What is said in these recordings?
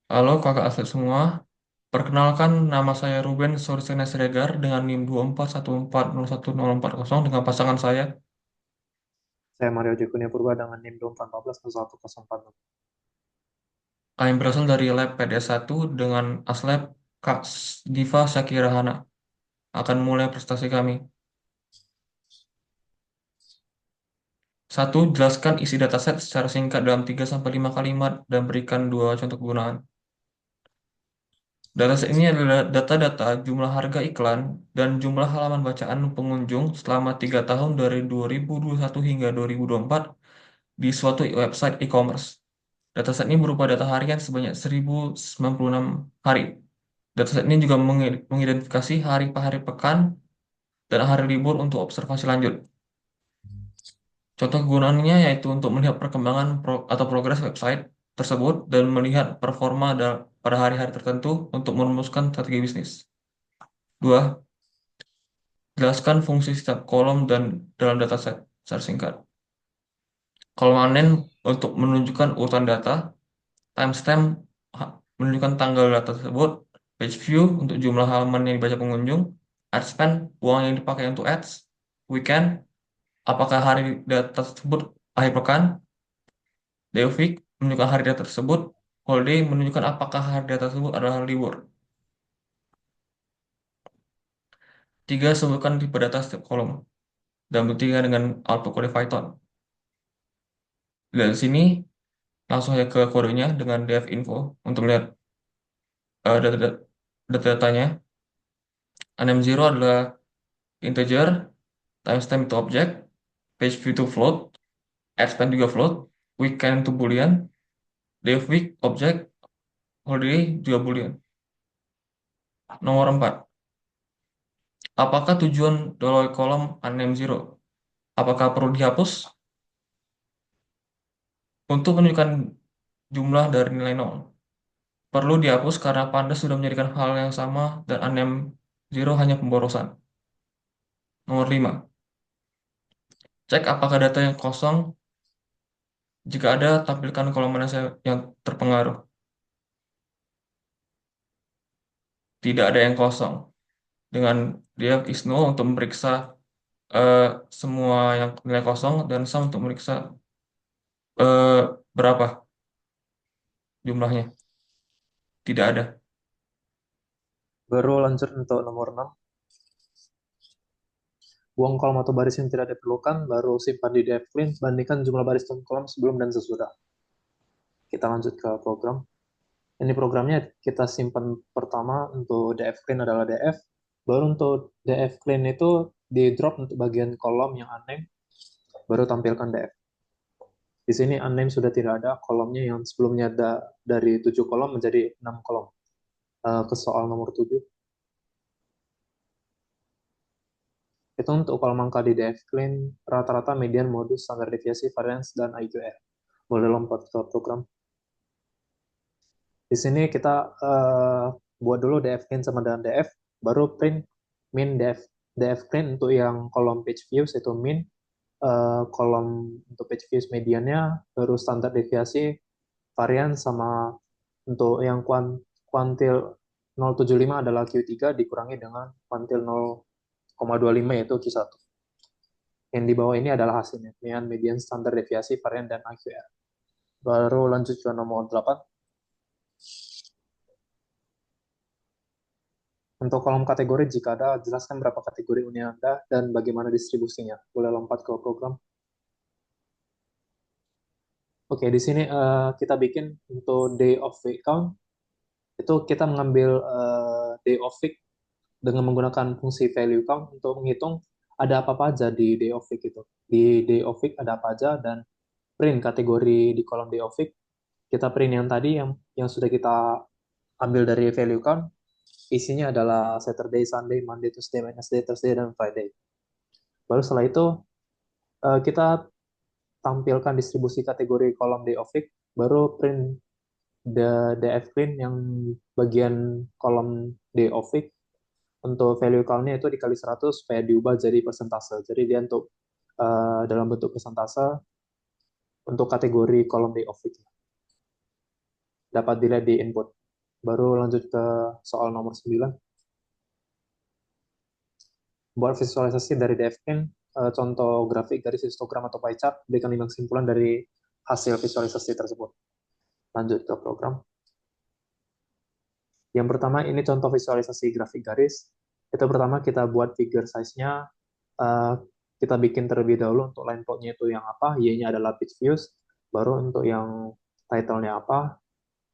Halo kakak asli semua, perkenalkan nama saya Ruben Sorsena Siregar dengan NIM 241401040 dengan pasangan saya. Saya Mario Jekunia Purba dengan NIM 24140140. Kami berasal dari lab PD1 dengan aslab Kak Diva Syakirahana. Akan mulai prestasi kami. Satu, jelaskan isi dataset secara singkat dalam 3-5 kalimat dan berikan dua contoh penggunaan. Dataset ini adalah data-data jumlah harga iklan dan jumlah halaman bacaan pengunjung selama 3 tahun dari 2021 hingga 2024 di suatu website e-commerce. Dataset ini berupa data harian sebanyak 1096 hari. Dataset ini juga mengidentifikasi hari per hari pekan dan hari libur untuk observasi lanjut. Contoh kegunaannya yaitu untuk melihat perkembangan atau progres website tersebut dan melihat performa pada hari-hari tertentu untuk merumuskan strategi bisnis. Dua, jelaskan fungsi setiap kolom dan dalam dataset secara singkat. Kolom anen untuk menunjukkan urutan data, timestamp menunjukkan tanggal data tersebut, page view untuk jumlah halaman yang dibaca pengunjung, ad spend uang yang dipakai untuk ads, weekend apakah hari data tersebut akhir pekan, day of week menunjukkan hari data tersebut, holiday menunjukkan apakah hari data tersebut adalah hari libur. Tiga, sebutkan tipe data setiap kolom dan buktikan dengan output kode Python. Dari sini langsung aja ke kodenya dengan def info untuk melihat data-datanya. Name zero adalah integer, timestamp itu objek, page view itu float, expand juga float, weekend itu boolean, day of week objek, holiday juga boolean. Nomor 4, apakah tujuan dollar kolom unnamed zero? Apakah perlu dihapus? Untuk menunjukkan jumlah dari nilai nol. Perlu dihapus karena Pandas sudah menjadikan hal yang sama dan unnamed zero hanya pemborosan. Nomor 5, cek apakah data yang kosong. Jika ada, tampilkan kolom mana yang terpengaruh. Tidak ada yang kosong. Dengan dia is null untuk memeriksa eh, semua yang nilai kosong dan sum untuk memeriksa berapa jumlahnya. Tidak ada. Baru lanjut untuk nomor 6. Buang kolom atau baris yang tidak diperlukan, baru simpan di df clean, bandingkan jumlah baris dan kolom sebelum dan sesudah. Kita lanjut ke program. Ini programnya kita simpan pertama untuk df clean adalah df, baru untuk df clean itu di drop untuk bagian kolom yang aneh, baru tampilkan df. Di sini unnamed sudah tidak ada, kolomnya yang sebelumnya ada dari 7 kolom menjadi 6 kolom. Ke soal nomor 7. Itu untuk kolom angka di df clean, rata-rata, median, modus, standar deviasi, variance, dan IQR. Boleh lompat ke program. Di sini kita buat dulu df clean sama dengan df, baru print min df clean untuk yang kolom page views itu min, kolom untuk page views mediannya, baru standar deviasi, varian, sama untuk yang kuantil 0,75 adalah Q3 dikurangi dengan kuantil 0,25 yaitu Q1. Yang di bawah ini adalah hasilnya, dengan median, standar deviasi, varian, dan AQR. Baru lanjut ke nomor 8. Untuk kolom kategori, jika ada, jelaskan berapa kategori unit Anda dan bagaimana distribusinya. Boleh lompat ke program. Oke, di sini kita bikin untuk day of week count. Itu kita mengambil day of week dengan menggunakan fungsi value count untuk menghitung ada apa aja di day of week itu. Di day of week ada apa aja dan print kategori di kolom day of week. Kita print yang tadi yang sudah kita ambil dari value count. Isinya adalah Saturday, Sunday, Monday, Tuesday, Wednesday, Thursday, dan Friday. Baru setelah itu kita tampilkan distribusi kategori kolom day of week, baru print df clean yang bagian kolom day of week. Untuk value count-nya itu dikali 100 supaya diubah jadi persentase. Jadi dia untuk dalam bentuk persentase untuk kategori kolom day of week dapat dilihat di input. Baru lanjut ke soal nomor 9. Buat visualisasi dari DFN, contoh grafik garis histogram atau pie chart, berikan 5 kesimpulan dari hasil visualisasi tersebut. Lanjut ke program. Yang pertama, ini contoh visualisasi grafik garis. Itu pertama kita buat figure size-nya, uh, kita bikin terlebih dahulu untuk line plot-nya itu yang apa, Y-nya adalah page views, baru untuk yang title-nya apa,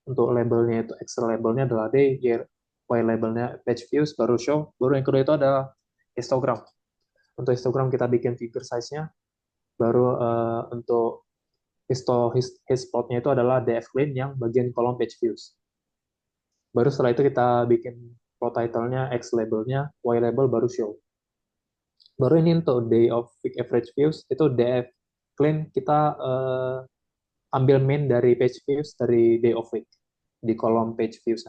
untuk labelnya itu Excel labelnya adalah day, Y labelnya page views, baru show, baru yang kedua itu ada histogram. Untuk histogram kita bikin figure size-nya, baru untuk plot-nya itu adalah df clean yang bagian kolom page views. Baru setelah itu kita bikin plot title-nya, X label-nya, Y label, baru show. Baru ini untuk day of week average views, itu df clean kita ambil main dari page views dari day of week di kolom page views.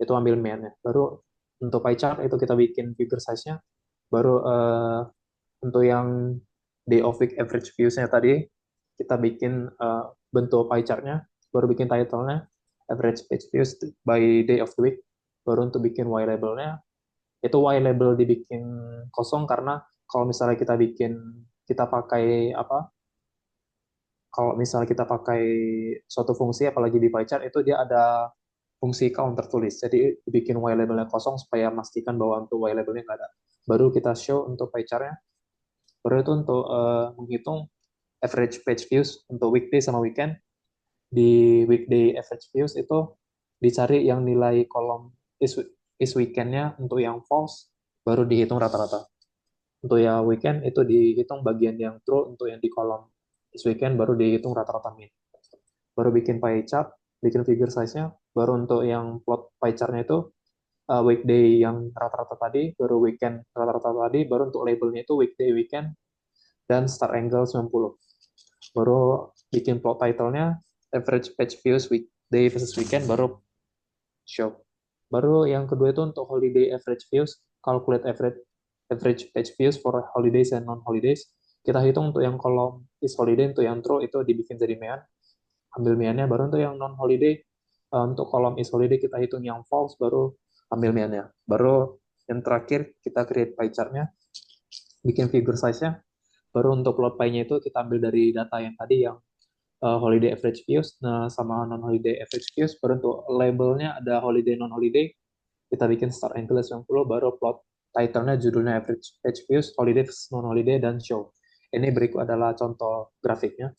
Itu ambil main-nya. Baru untuk pie chart itu kita bikin figure size-nya. Baru untuk yang day of week average views-nya tadi kita bikin bentuk pie chart-nya, baru bikin title-nya average page views by day of the week. Baru untuk bikin Y label-nya, itu Y label dibikin kosong karena kalau misalnya kita pakai apa, kalau misalnya kita pakai suatu fungsi apalagi di pie chart itu dia ada fungsi count tertulis. Jadi bikin Y labelnya kosong supaya memastikan bahwa untuk Y labelnya nggak ada. Baru kita show untuk pie chart-nya. Baru itu untuk menghitung average page views untuk weekday sama weekend. Di weekday average views itu dicari yang nilai kolom is weekend-nya untuk yang false, baru dihitung rata-rata. Untuk yang weekend itu dihitung bagian yang true, untuk yang di kolom is weekend baru dihitung rata-rata min. Baru bikin pie chart, bikin figure size-nya, baru untuk yang plot pie chart-nya itu weekday yang rata-rata tadi, baru weekend rata-rata tadi, baru untuk labelnya itu weekday, weekend, dan start angle 90. Baru bikin plot title-nya, average page views weekday versus weekend, baru show. Baru yang kedua itu untuk holiday average views, calculate average page views for holidays and non-holidays. Kita hitung untuk yang kolom is holiday, untuk yang true itu dibikin jadi mean, ambil meannya. Baru untuk yang non-holiday, untuk kolom is holiday kita hitung yang false, baru ambil meannya. Baru yang terakhir kita create pie chart-nya, bikin figure size-nya. Baru untuk plot pie-nya itu kita ambil dari data yang tadi yang holiday average views, nah sama non-holiday average views. Baru untuk labelnya ada holiday non-holiday, kita bikin start angle 90, baru plot title-nya judulnya average page views, holiday non-holiday, dan show. Ini berikut adalah contoh grafiknya.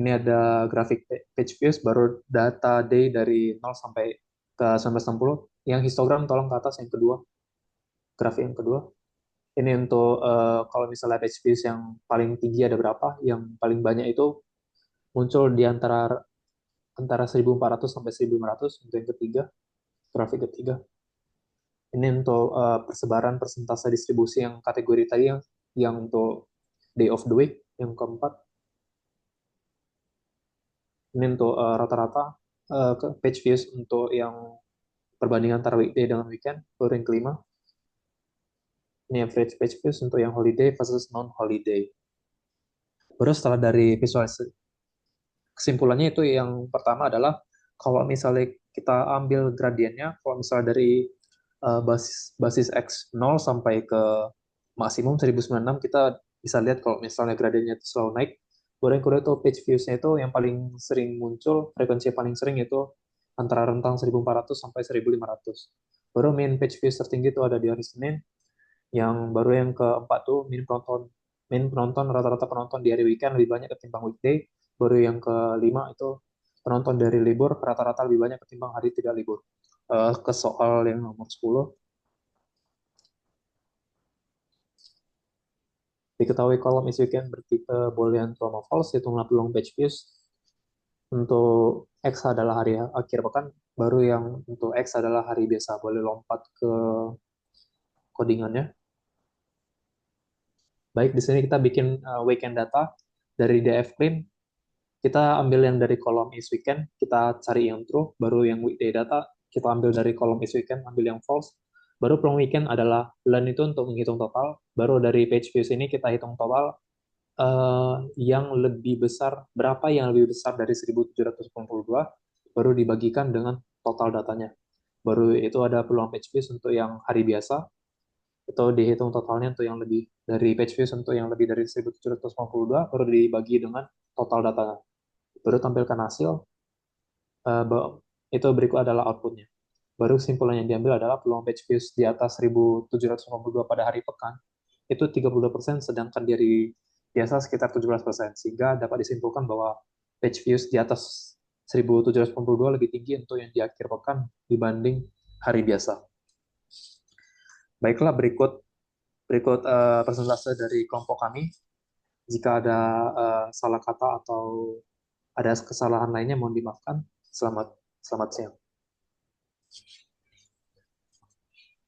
Ini ada grafik page views, baru data day dari 0 sampai ke 1960. Yang histogram tolong ke atas, yang kedua, grafik yang kedua. Ini untuk kalau misalnya page views yang paling tinggi ada berapa, yang paling banyak itu muncul di antara 1400 sampai 1500 untuk yang ketiga, grafik ketiga. Ini untuk persebaran persentase distribusi yang kategori tadi yang untuk day of the week, yang keempat. Ini untuk rata-rata page views untuk yang perbandingan antara weekday dengan weekend. Baru yang kelima, ini average page views untuk yang holiday versus non-holiday. Baru setelah dari visualisasi, kesimpulannya itu yang pertama adalah kalau misalnya kita ambil gradiennya, kalau misalnya dari basis X 0 sampai ke maksimum 1096, kita bisa lihat kalau misalnya gradiennya itu selalu naik. Baru yang kedua itu page views-nya itu yang paling sering muncul, frekuensi yang paling sering itu antara rentang 1400 sampai 1500. Baru main page views tertinggi itu ada di hari Senin. Yang baru yang keempat tuh min penonton rata-rata penonton di hari weekend lebih banyak ketimbang weekday. Baru yang kelima itu penonton dari libur rata-rata lebih banyak ketimbang hari tidak libur. Ke soal yang nomor 10, diketahui kolom is weekend bertipe boolean true atau false, hitunglah peluang page views. Untuk X adalah hari akhir pekan, baru yang untuk X adalah hari biasa. Boleh lompat ke codingannya. Baik, di sini kita bikin weekend data dari DF clean. Kita ambil yang dari kolom is weekend, kita cari yang true, baru yang weekday data, kita ambil dari kolom is weekend, ambil yang false, baru peluang weekend adalah learn itu untuk menghitung total, baru dari page views ini kita hitung total yang lebih besar, berapa yang lebih besar dari 1782, baru dibagikan dengan total datanya. Baru itu ada peluang page views untuk yang hari biasa, itu dihitung totalnya untuk yang lebih dari page views untuk yang lebih dari 1752, baru dibagi dengan total datanya. Baru tampilkan hasil, eh, itu berikut adalah outputnya. Baru kesimpulan yang diambil adalah peluang page views di atas 1782 pada hari pekan itu 32%, sedangkan dari biasa sekitar 17%, sehingga dapat disimpulkan bahwa page views di atas 1782 lebih tinggi untuk yang di akhir pekan dibanding hari biasa. Baiklah, berikut berikut persentase dari kelompok kami. Jika ada salah kata atau ada kesalahan lainnya mohon dimaafkan. Selamat selamat siang.